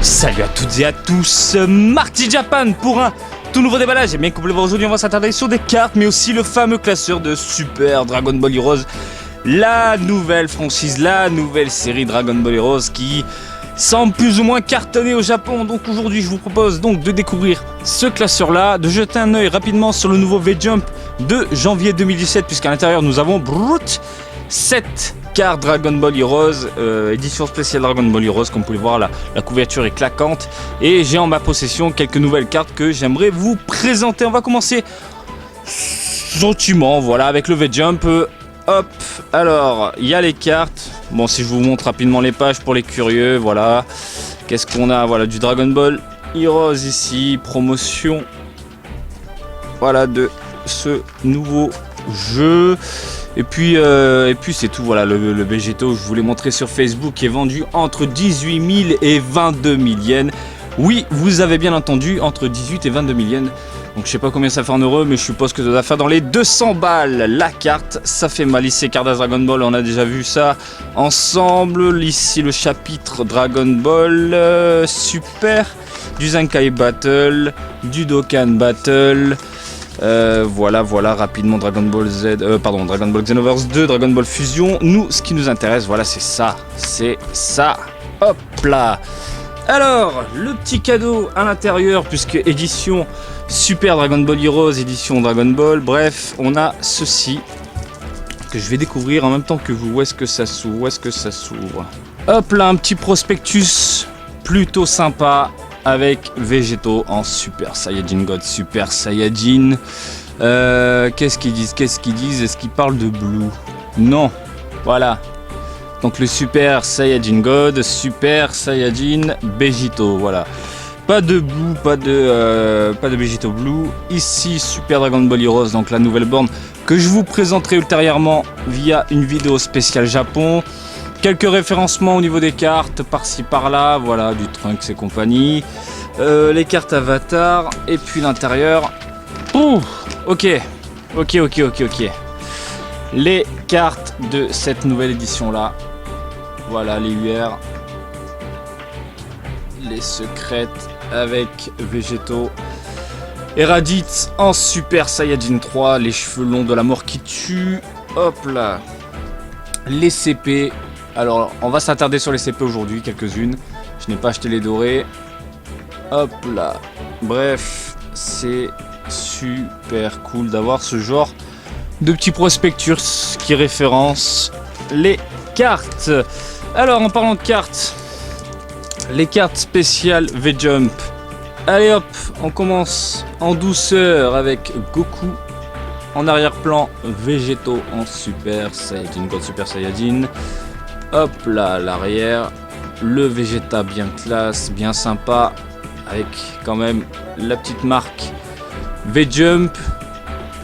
Salut à toutes et à tous, Marty Japan pour un tout nouveau déballage. Et bien comme vous le voyez aujourd'hui, on va s'attarder sur des cartes, mais aussi le fameux classeur de Super Dragon Ball Heroes, la nouvelle franchise, la nouvelle série Dragon Ball Heroes qui semble plus ou moins cartonner au Japon. Donc aujourd'hui, je vous propose donc de découvrir ce classeur-là, de jeter un œil rapidement sur le nouveau V-Jump de janvier 2017, puisqu'à l'intérieur nous avons 7 cartes Dragon Ball Heroes, édition spéciale Dragon Ball Heroes. Comme vous pouvez voir, la couverture est claquante et j'ai en ma possession quelques nouvelles cartes que j'aimerais vous présenter. On va commencer gentiment, voilà, avec le V-Jump. Hop, alors il y a les cartes. Bon, si je vous montre rapidement les pages pour les curieux, voilà. Qu'est-ce qu'on a? Voilà, du Dragon Ball Heroes ici, promotion, voilà, de ce nouveau jeu. Et puis c'est tout, voilà, le Végéto, je vous l'ai montré sur Facebook, qui est vendu entre 18 000 et 22 000 yens. Oui, vous avez bien entendu, entre 18 et 22 000 yens. Donc je sais pas combien ça fait en euros, mais je suppose que ça doit faire dans les 200 balles. La carte, ça fait mal ici, carte à Dragon Ball, on a déjà vu ça ensemble. Ici le chapitre Dragon Ball Super, du Zenkai Battle, du Dokkan Battle. Voilà, rapidement Dragon Ball Dragon Ball Xenoverse 2, Dragon Ball Fusion. Nous, ce qui nous intéresse, voilà, c'est ça. Hop là. Alors, le petit cadeau à l'intérieur, puisque édition Super Dragon Ball Heroes, édition Dragon Ball, bref, on a ceci que je vais découvrir en même temps que vous. Où est-ce que ça s'ouvre? Hop là, un petit prospectus plutôt sympa, avec Végéto en Super Saiyajin God, Super Saiyajin. Qu'est-ce qu'ils disent? Est-ce qu'ils parlent de Blue? Non. Voilà. Donc le Super Saiyajin God, Super Saiyajin Végéto. Voilà. Pas de Blue, pas de Végéto Blue. Ici, Super Dragon Ball Heroes, donc la nouvelle borne que je vous présenterai ultérieurement via une vidéo spéciale Japon. Quelques référencements au niveau des cartes, par-ci par-là, voilà, du Trunks et compagnie. Les cartes Avatar, et puis l'intérieur. Ouh, ok. Les cartes de cette nouvelle édition-là. Voilà, les UR. Les secrètes avec Végéto. Et Raditz en Super Saiyajin 3, les cheveux longs de la mort qui tue. Hop là. Les CP. Alors, on va s'attarder sur les CP aujourd'hui, quelques-unes. Je n'ai pas acheté les dorés. Hop là. Bref, c'est super cool d'avoir ce genre de petits prospectus qui référencent les cartes. Alors, en parlant de cartes, les cartes spéciales V-Jump. Allez hop, on commence en douceur avec Goku. En arrière-plan, Végéto en Super Saiyajin God, Super Saiyajin. Hop là, l'arrière, le Vegeta bien classe, bien sympa, avec quand même la petite marque V-Jump.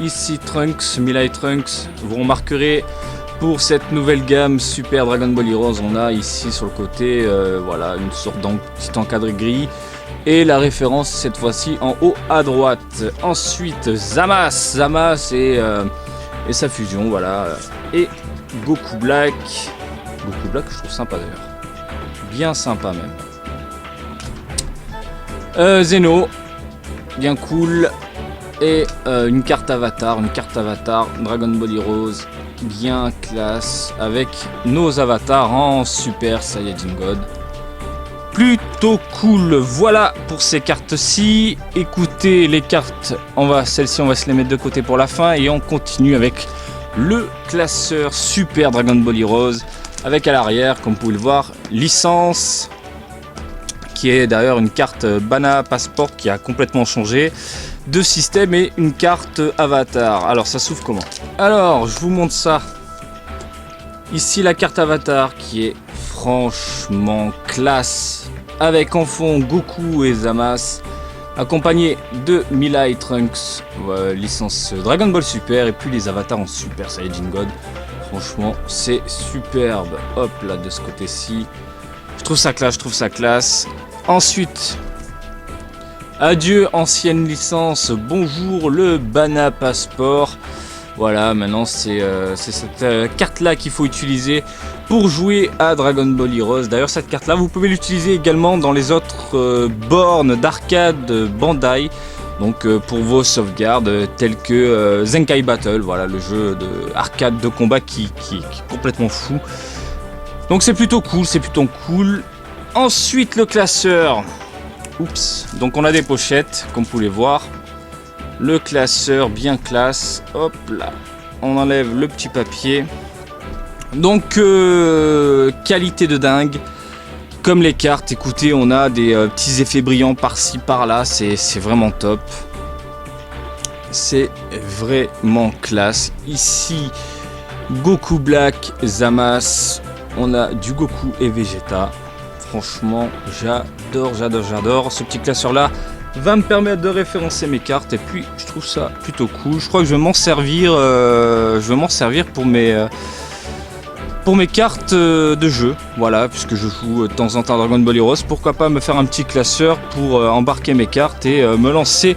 Ici Trunks, Milai Trunks, vous remarquerez pour cette nouvelle gamme Super Dragon Ball Heroes, on a ici sur le côté, voilà, une sorte d'un petit encadré gris. Et la référence cette fois-ci en haut à droite. Ensuite Zamasu et sa fusion, voilà. Et Goku Black, je trouve sympa d'ailleurs. Bien sympa même. Zeno, bien cool. Et une carte Avatar Dragon Ball Heroes, bien classe, avec nos avatars en Super Saiyajin God. Plutôt cool. Voilà pour ces cartes-ci. Écoutez, les cartes, celles-ci on va se les mettre de côté pour la fin. Et on continue avec le classeur Super Dragon Ball Heroes. Avec à l'arrière, comme vous pouvez le voir, licence, qui est d'ailleurs une carte Bana Passport qui a complètement changé de système, et une carte Avatar. Alors ça s'ouvre comment? Alors je vous montre ça. Ici la carte Avatar qui est franchement classe, avec en fond Goku et Zamasu, accompagné de Milai Trunks, licence Dragon Ball Super, et puis les avatars en Super Saiyajin God. Franchement, c'est superbe. Hop là, de ce côté-ci. Je trouve ça classe. Ensuite, adieu ancienne licence. Bonjour le Bana Passport. Voilà, maintenant c'est cette carte-là qu'il faut utiliser pour jouer à Dragon Ball Heroes. D'ailleurs cette carte là vous pouvez l'utiliser également dans les autres bornes d'arcade Bandai, donc pour vos sauvegardes telles que Zenkai Battle, voilà le jeu de arcade de combat qui est complètement fou. Donc c'est plutôt cool, c'est plutôt cool. Ensuite le classeur. Oups, donc on a des pochettes comme vous pouvez voir. Le classeur bien classe, hop là, on enlève le petit papier. Donc qualité de dingue, comme les cartes, écoutez on a des petits effets brillants par-ci par-là, c'est vraiment top. C'est vraiment classe. Ici Goku Black, Zamasu, on a du Goku et Vegeta. Franchement j'adore. Ce petit classeur là va me permettre de référencer mes cartes et puis je trouve ça plutôt cool. Je crois que je vais m'en servir, pour mes cartes de jeu, voilà, puisque je joue de temps en temps à Dragon Ball Heroes. Pourquoi pas me faire un petit classeur pour embarquer mes cartes et me lancer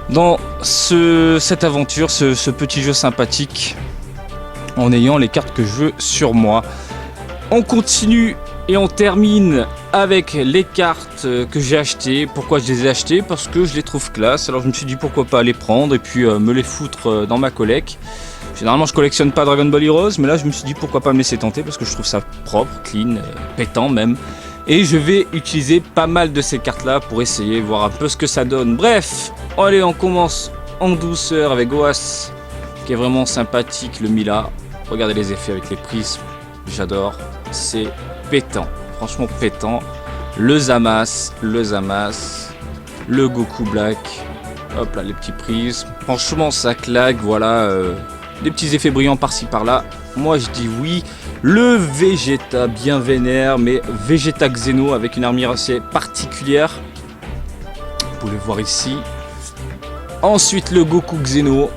dans cette aventure, ce petit jeu sympathique en ayant les cartes que je veux sur moi. On continue et on termine avec les cartes que j'ai achetées. Pourquoi je les ai achetées? Parce que je les trouve classe. Alors je me suis dit pourquoi pas les prendre et puis me les foutre dans ma collecte. Généralement je collectionne pas Dragon Ball Heroes, mais là je me suis dit pourquoi pas me laisser tenter parce que je trouve ça propre, clean, pétant même. Et je vais utiliser pas mal de ces cartes là pour essayer, voir un peu ce que ça donne. Bref, allez on commence en douceur avec Goas qui est vraiment sympathique, le Mila. Regardez les effets avec les prismes, j'adore, c'est pétant, franchement pétant. Le Zamasu, le Goku Black, hop là les petits prismes, franchement ça claque, voilà, des petits effets brillants par-ci par-là, moi je dis oui. Le Vegeta bien vénère, mais Vegeta Xeno avec une armure assez particulière, vous pouvez le voir ici. Ensuite le Goku Xeno,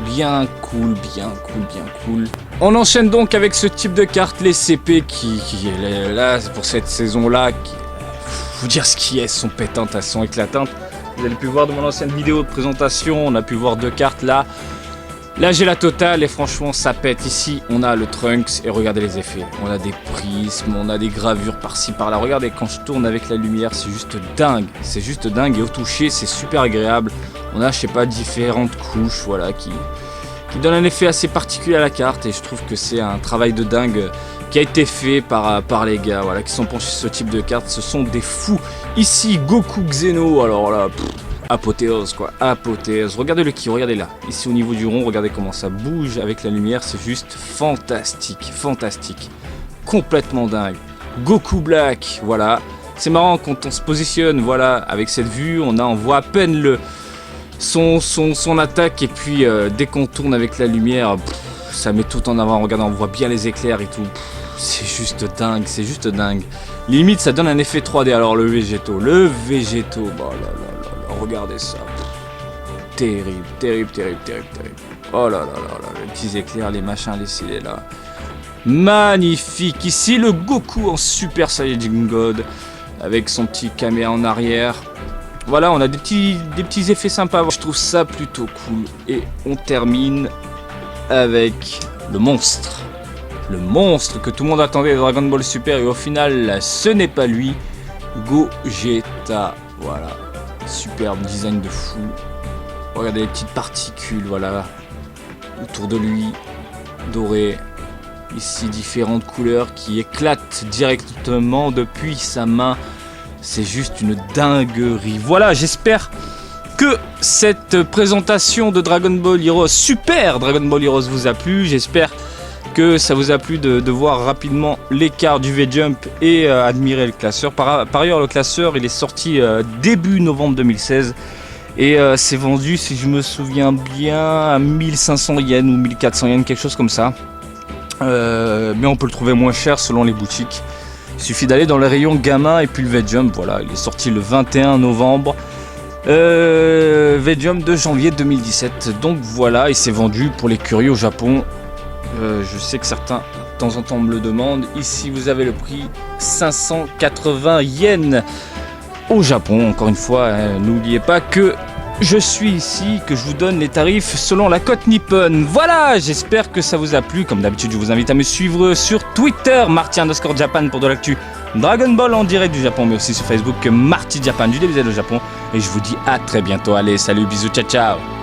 bien cool. On enchaîne donc avec ce type de carte, les CP qui est là pour cette saison là. Vous dire ce qui est, sont pétantes, elles sont éclatantes. Vous avez pu voir dans mon ancienne vidéo de présentation, on a pu voir deux cartes là. Là j'ai la totale et franchement ça pète. Ici on a le Trunks et regardez les effets. On a des prismes, on a des gravures par-ci par-là. Regardez quand je tourne avec la lumière, c'est juste dingue. C'est juste dingue et au toucher c'est super agréable. On a je sais pas différentes couches voilà qui donne un effet assez particulier à la carte et je trouve que c'est un travail de dingue qui a été fait par les gars voilà, qui sont penchés sur ce type de carte. Ce sont des fous. Ici Goku Xeno, alors là apothéose quoi, apothéose. Regardez le ki, regardez là, ici au niveau du rond, regardez comment ça bouge avec la lumière, c'est juste fantastique, complètement dingue. Goku Black, voilà, c'est marrant quand on se positionne voilà avec cette vue, on voit à peine son attaque et puis dès qu'on tourne avec la lumière, ça met tout en avant. Regardez, on voit bien les éclairs et tout. C'est juste dingue, limite ça donne un effet 3D. Alors le Végéto, bah là, regardez ça, terrible. Oh là, les petits éclairs, les machins, les cils là, magnifique. Ici le Goku en Super Saiyajin God avec son petit caméra en arrière. Voilà, on a des petits effets sympas. Je trouve ça plutôt cool. Et on termine avec le monstre. Le monstre que tout le monde attendait de Dragon Ball Super. Et au final, ce n'est pas lui. Gogeta. Voilà. Superbe design de fou. Regardez les petites particules, voilà. Autour de lui. Doré. Ici, différentes couleurs qui éclatent directement depuis sa main. C'est juste une dinguerie. Voilà, j'espère que cette présentation de Dragon Ball Heroes, Super Dragon Ball Heroes vous a plu. J'espère que ça vous a plu de voir rapidement l'écart du V-Jump et admirer le classeur. Par ailleurs, le classeur, il est sorti début novembre 2016. Et c'est vendu, si je me souviens bien, à 1500 yens ou 1400 yens, quelque chose comme ça. Mais on peut le trouver moins cher selon les boutiques. Il suffit d'aller dans les rayons gamin et puis le V-Jump, voilà, il est sorti le 21 novembre. V-Jump de janvier 2017. Donc voilà, il s'est vendu pour les curieux au Japon. Je sais que certains de temps en temps me le demandent. Ici vous avez le prix 580 yens au Japon. Encore une fois, n'oubliez pas que je suis ici, que je vous donne les tarifs selon la cote Nippon. Voilà, j'espère que ça vous a plu. Comme d'habitude, je vous invite à me suivre sur Twitter, Marty_Japan pour de l'actu Dragon Ball en direct du Japon, mais aussi sur Facebook, Marty Japan du DBZ au Japon. Et je vous dis à très bientôt. Allez, salut, bisous, ciao, ciao.